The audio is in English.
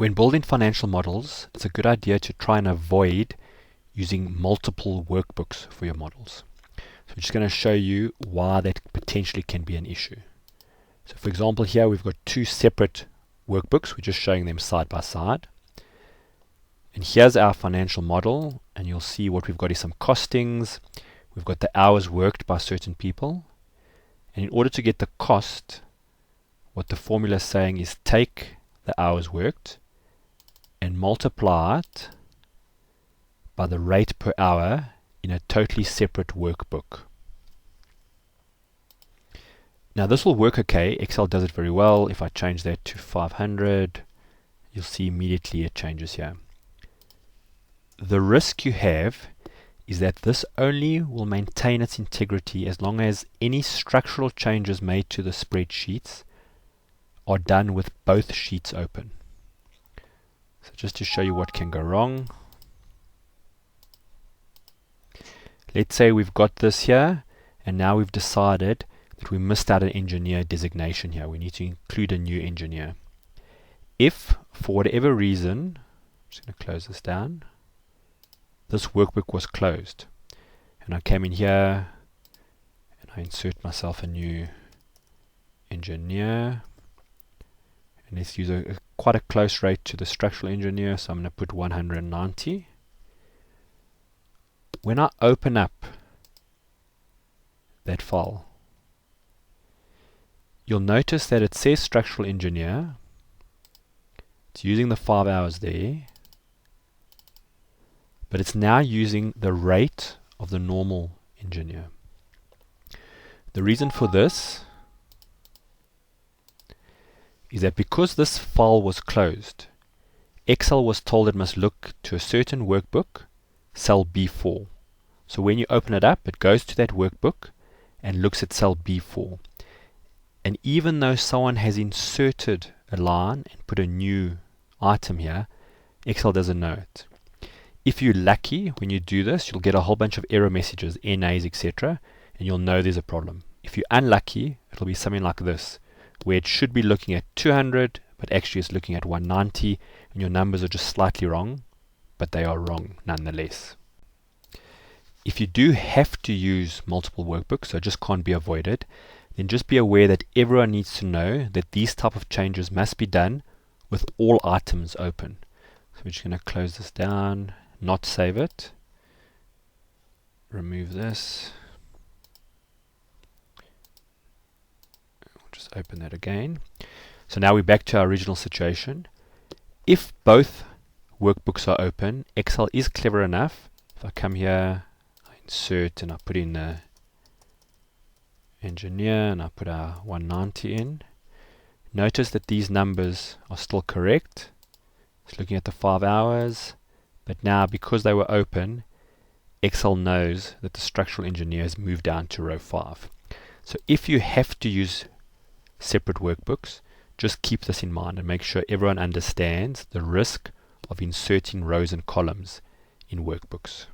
When building financial models, it's a good idea to try and avoid using multiple workbooks for your models. So we're just going to show you why that potentially can be an issue. So for example, here we've got two separate workbooks. We're just showing them side by side. And here's our financial model, and you'll see what we've got is some costings. We've got the hours worked by certain people. And in order to get the cost, what the formula is saying is take the hours worked and multiply it by the rate per hour in a totally separate workbook. Now this will work okay. Excel does it very well. If I change that to 500, you'll see immediately it changes here. The risk you have is that this only will maintain its integrity as long as any structural changes made to the spreadsheets are done with both sheets open. So just to show you what can go wrong, let's say we've got this here, and now we've decided that we missed out an engineer designation here. We need to include a new engineer. If, for whatever reason, I'm just going to close this down, this workbook was closed, and I came in here and I insert myself a new engineer, and let's use quite a close rate to the structural engineer, so I'm going to put 190. When I open up that file, you'll notice that it says structural engineer. It's using the 5 hours there, but it's now using the rate of the normal engineer. The reason for this is that because this file was closed, Excel was told it must look to a certain workbook, cell B4. So when you open it up, it goes to that workbook and looks at cell B4. And even though someone has inserted a line and put a new item here, Excel doesn't know it. If you're lucky, when you do this, you'll get a whole bunch of error messages, NAs, etc., and you'll know there's a problem. If you're unlucky, it'll be something like this, where it should be looking at 200, but actually it's looking at 190, and your numbers are just slightly wrong, but they are wrong nonetheless. If you do have to use multiple workbooks, so it just can't be avoided, then just be aware that everyone needs to know that these type of changes must be done with all items open. So we're just going to close this down, not save it, remove this. Just open that again. So now we're back to our original situation. If both workbooks are open, Excel is clever enough. If I come here, I insert and I put in the engineer and I put our 190 in. Notice that these numbers are still correct. It's looking at the 5 hours, but now because they were open, Excel knows that the structural engineer has moved down to row 5. So if you have to use separate workbooks, just keep this in mind and make sure everyone understands the risk of inserting rows and columns in workbooks.